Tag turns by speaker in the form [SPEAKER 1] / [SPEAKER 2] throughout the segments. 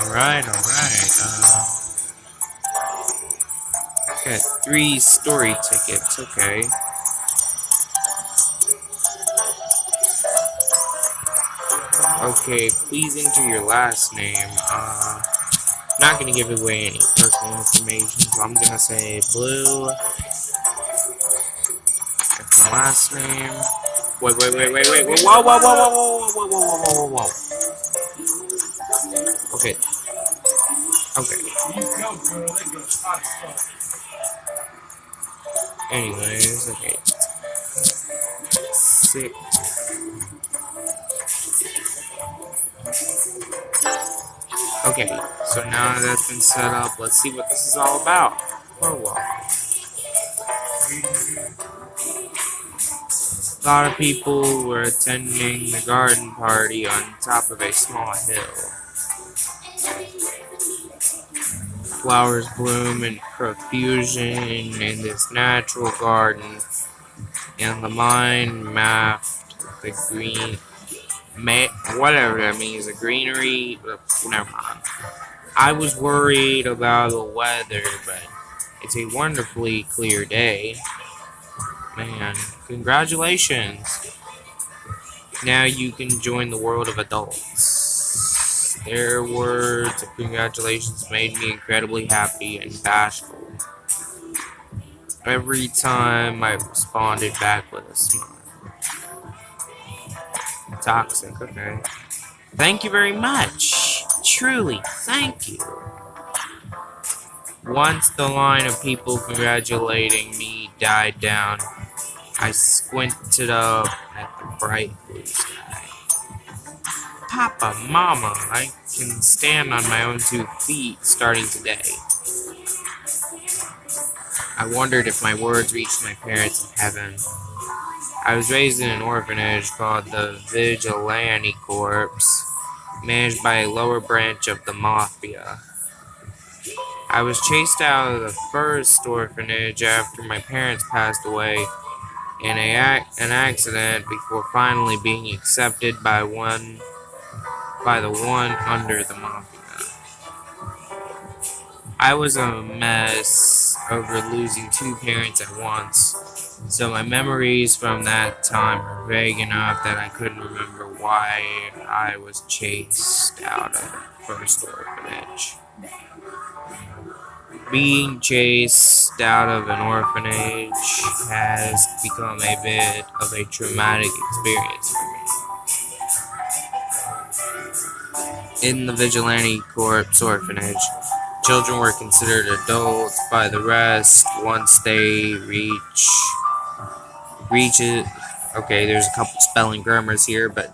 [SPEAKER 1] Alright. Got 3 story tickets, okay. Okay, please enter your last name. Not gonna give away any personal information, so I'm gonna say Blue. That's my last name. Wait. Whoa. Okay. Anyways, okay. 6. Okay, so now that's been set up, let's see what this is all about. Oh well. A lot of people were attending the garden party on top of a small hill. Flowers bloom in profusion in this natural garden, and the mind mapped the whatever that means, the greenery. Never mind. I was worried about the weather, but it's a wonderfully clear day. Man, congratulations. Now you can join the world of adults. Their words of congratulations made me incredibly happy and bashful. Every time I responded back with a smile. Toxic, okay. Thank you very much. Truly, thank you. Once the line of people congratulating me died down, I squinted up at the bright blue sky. Papa, Mama, I can stand on my own 2 feet starting today. I wondered if my words reached my parents in heaven. I was raised in an orphanage called the Vigilante Corps, managed by a lower branch of the Mafia. I was chased out of the first orphanage after my parents passed away in an accident before finally being accepted by the one under the Mafia. I was a mess over losing 2 parents at once, so my memories from that time are vague enough that I couldn't remember why I was chased out of the first orphanage. Being chased out of an orphanage has become a bit of a traumatic experience for me. In the Vigilante Corps orphanage, children were considered adults by the rest once they reach it. Okay, there's a couple spelling grammars here, but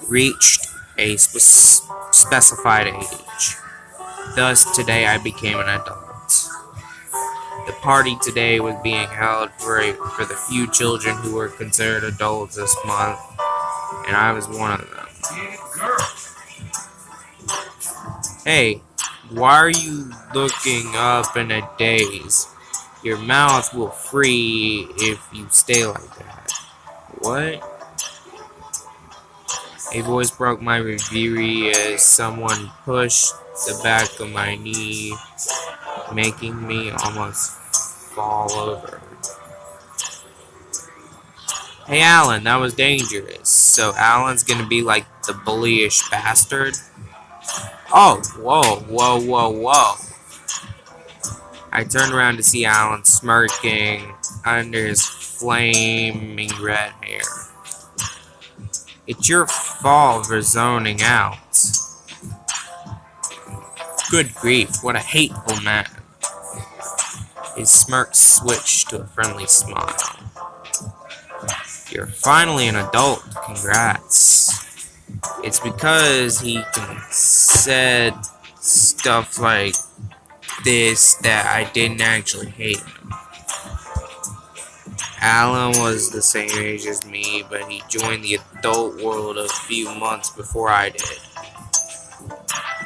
[SPEAKER 1] reached a specified age. Thus, today I became an adult. The party today was being held for the few children who were considered adults this month, and I was one of them. Hey, why are you looking up in a daze? Your mouth will free if you stay like that. What? A voice broke my reverie as someone pushed the back of my knee, making me almost fall over. Hey Alan, that was dangerous. So Alan's gonna be like the bullyish bastard? Oh, whoa. I turned around to see Alan smirking under his flaming red hair. It's your fault for zoning out. Good grief, what a hateful man. His smirk switched to a friendly smile. You're finally an adult, congrats. It's because he said stuff like this that I didn't actually hate him. Alan was the same age as me, but he joined the adult world a few months before I did.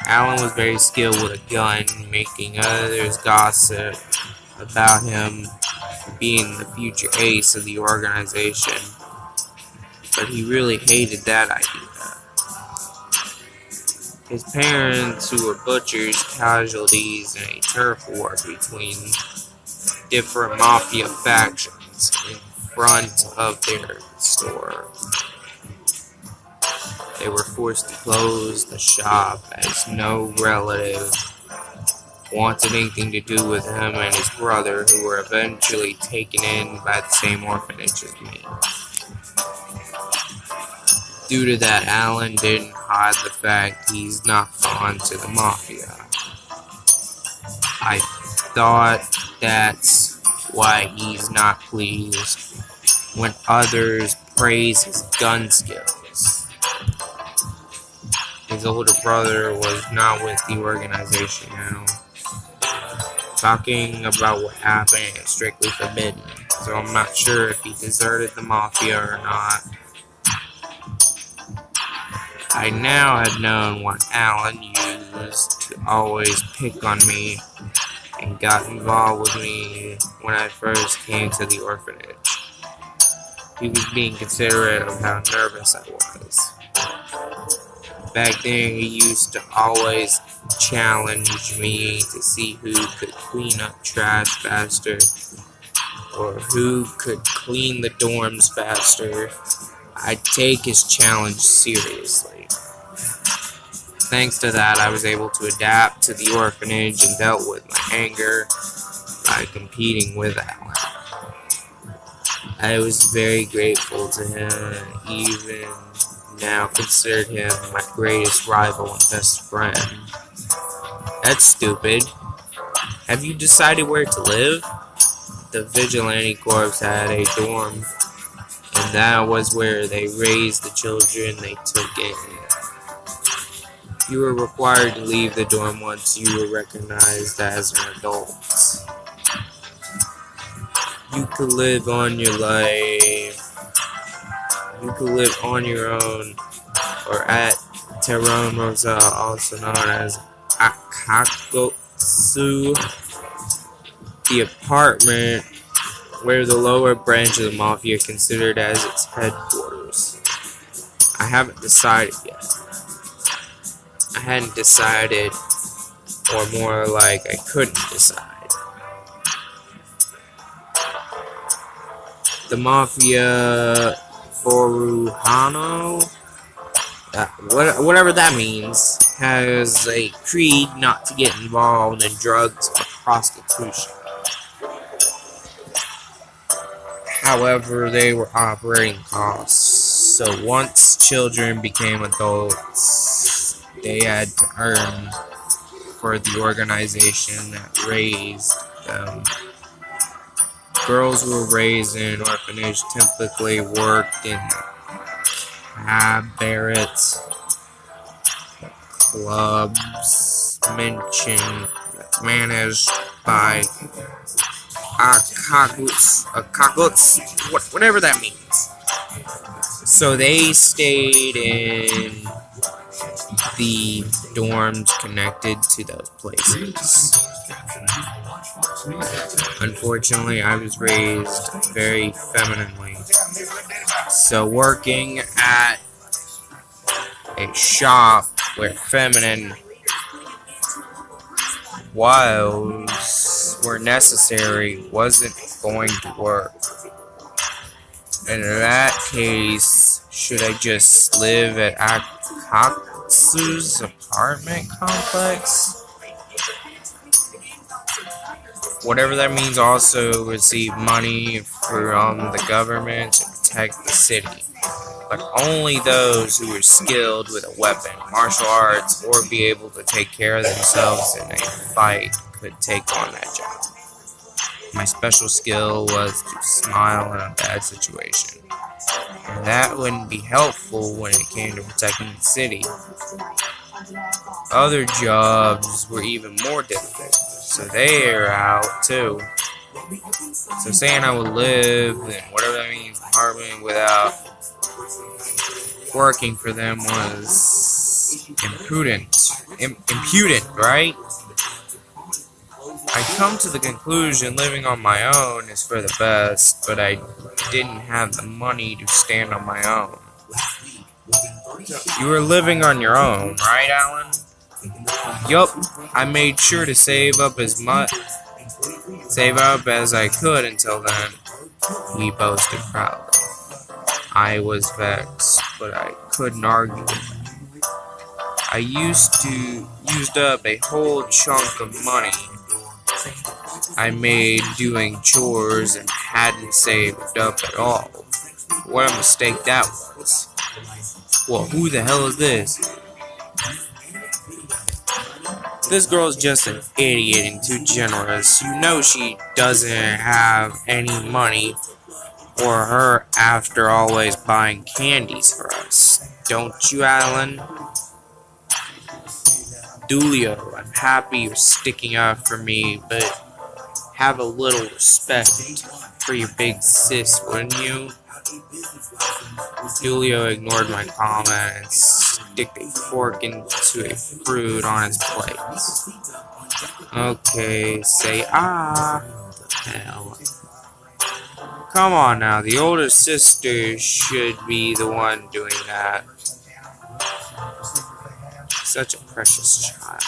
[SPEAKER 1] Alan was very skilled with a gun, making others gossip about him being the future ace of the organization, but he really hated that idea. His parents, who were butchers, casualties in a turf war between different mafia factions in front of their store. They were forced to close the shop as no relative wanted anything to do with him and his brother, who were eventually taken in by the same orphanage as me. Due to that, Alan didn't hide the fact he's not fond to the mafia. I thought that's why he's not pleased when others praise his gun skills. His older brother was not with the organization now. Talking about what happened is strictly forbidden, so I'm not sure if he deserted the mafia or not. I now had known what Alan used to always pick on me and got involved with me when I first came to the orphanage. He was being considerate of how nervous I was. Back then, he used to always challenge me to see who could clean up trash faster or who could clean the dorms faster. I'd take his challenge seriously. Thanks to that, I was able to adapt to the orphanage and dealt with my anger by competing with Alan. I was very grateful to him and even now considered him my greatest rival and best friend. That's stupid. Have you decided where to live? The Vigilante Corps had a dorm, and that was where they raised the children they took in. You were required to leave the dorm once you were recognized as an adult. You could live on your life. You could live on your own or at Terron Rosa, also known as Akakotsu, the apartment where the lower branch of the mafia considered as its headquarters. I haven't decided yet. I hadn't decided, or more like I couldn't decide. The Mafia Foruhano, whatever that means, has a creed not to get involved in drugs or prostitution. However, they were operating costs, so once children became adults, they had to earn for the organization that raised them. Girls who were raised in an orphanage typically worked in cabarets, clubs, managed by akaguts, whatever that means. So they stayed in the dorms connected to those places. Unfortunately, I was raised very femininely, so working at a shop where feminine wiles were necessary wasn't going to work. And in that case, should I just live at Akatsu's apartment complex? Whatever that means, also receive money from the government to protect the city. But only those who were skilled with a weapon, martial arts, or be able to take care of themselves in a fight could take on that job. My special skill was to smile in a bad situation. And that wouldn't be helpful when it came to protecting the city. Other jobs were even more difficult, so they are out too. So saying I would live in whatever that means, apartment without working for them was impudent, right? I come to the conclusion living on my own is for the best, but I didn't have the money to stand on my own. You were living on your own, right, Alan? Yup, I made sure to save up as I could until then, he boasted proudly. I was vexed, but I couldn't argue. I used up a whole chunk of money I made doing chores and hadn't saved up at all. What a mistake that was. Well, who the hell is this? This girl's just an idiot and too generous. You know she doesn't have any money or her after always buying candies for us. Don't you, Alan? Dulio, I'm happy you're sticking up for me, but have a little respect for your big sis, wouldn't you? Dulio ignored my comment and sticked a fork into a fruit on his plate. Okay, say hell. Come on now, the older sister should be the one doing that. Such a precious child.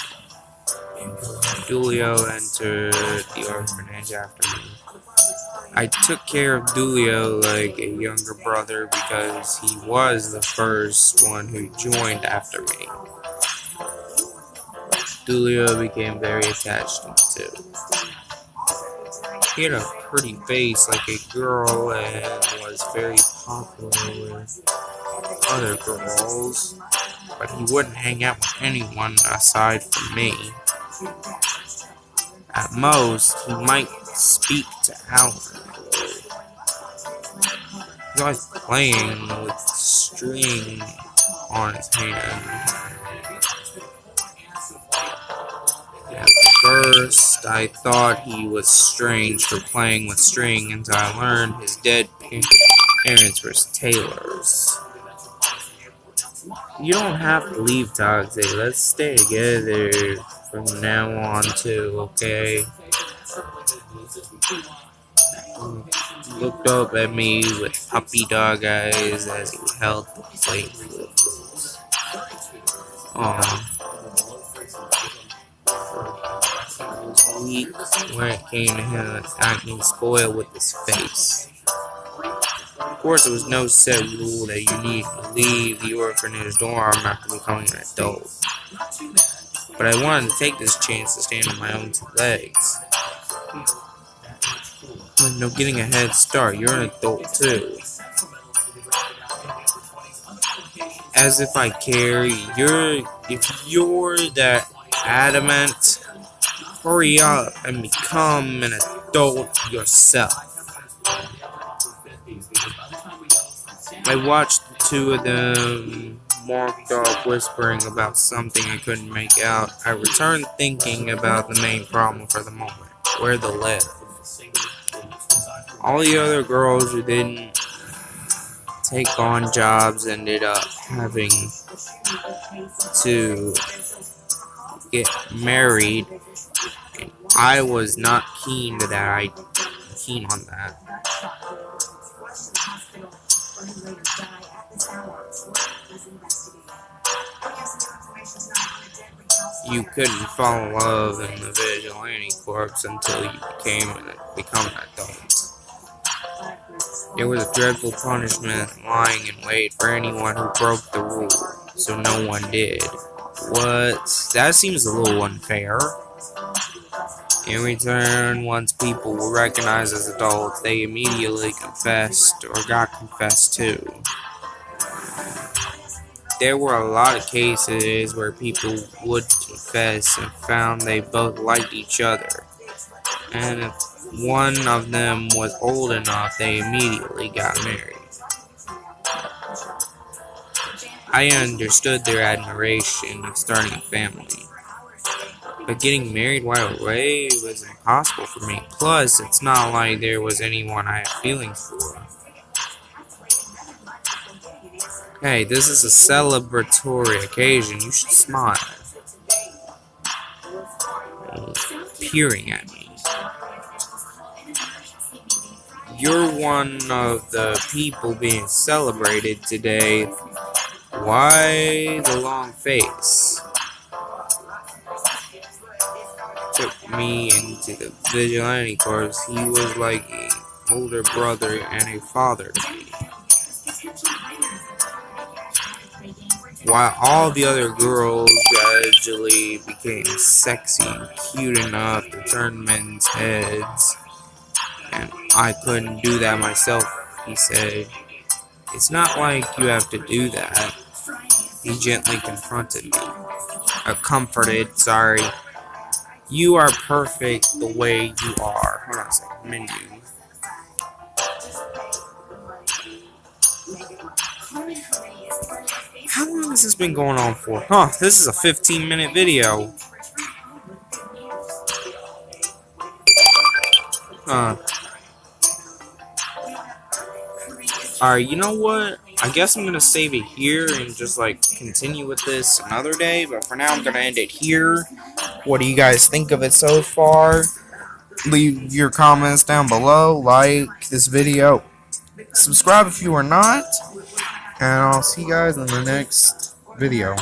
[SPEAKER 1] Dulio entered the orphanage after me. I took care of Dulio like a younger brother because he was the first one who joined after me. Dulio became very attached to me too. He had a pretty face like a girl and was very popular with other girls, but he wouldn't hang out with anyone aside from me. At most, he might speak to Alan. He's always playing with string on his hand. At first, I thought he was strange for playing with string until I learned his dead parents were tailors. You don't have to leave, Toxic. Let's stay together from now on, too, okay? He looked up at me with puppy dog eyes as he held the plate full of foods. Aw. He was weak when it came to him acting spoiled with his face. Of course, there was no set rule that you need to leave the orphanage dorm after becoming an adult. But I wanted to take this chance to stand on my own two legs. No getting a head start, you're an adult too. As if I care, if you're that adamant, hurry up and become an adult yourself. I watched the two of them walked off whispering about something I couldn't make out. I returned thinking about the main problem for the moment, where to live. All the other girls who didn't take on jobs ended up having to get married, and I was not keen on that. You couldn't fall in love in the Vigilante Corps until you become an adult. There was a dreadful punishment lying in wait for anyone who broke the rule, so no one did. What? That seems a little unfair. In return, once people were recognized as adults, they immediately confessed or got confessed to. There were a lot of cases where people would confess and found they both liked each other. And if one of them was old enough, they immediately got married. I understood their admiration of starting a family. But getting married right away was impossible for me. Plus, it's not like there was anyone I had feelings for. Hey, this is a celebratory occasion. You should smile. Peering at me. You're one of the people being celebrated today. Why the long face? Took me into the vigilante corps. He was like an older brother and a father to me. While all the other girls gradually became sexy and cute enough to turn men's heads, and I couldn't do that myself, he said. It's not like you have to do that. He gently confronted me. Comforted, sorry. You are perfect the way you are. Hold on a second. Menu. How long has this been going on for? Huh, this is a 15-minute video. Alright, you know what? I guess I'm gonna save it here and just like continue with this another day, but for now I'm gonna end it here. What do you guys think of it so far? Leave your comments down below, like this video, subscribe if you are not, and I'll see you guys in the next video.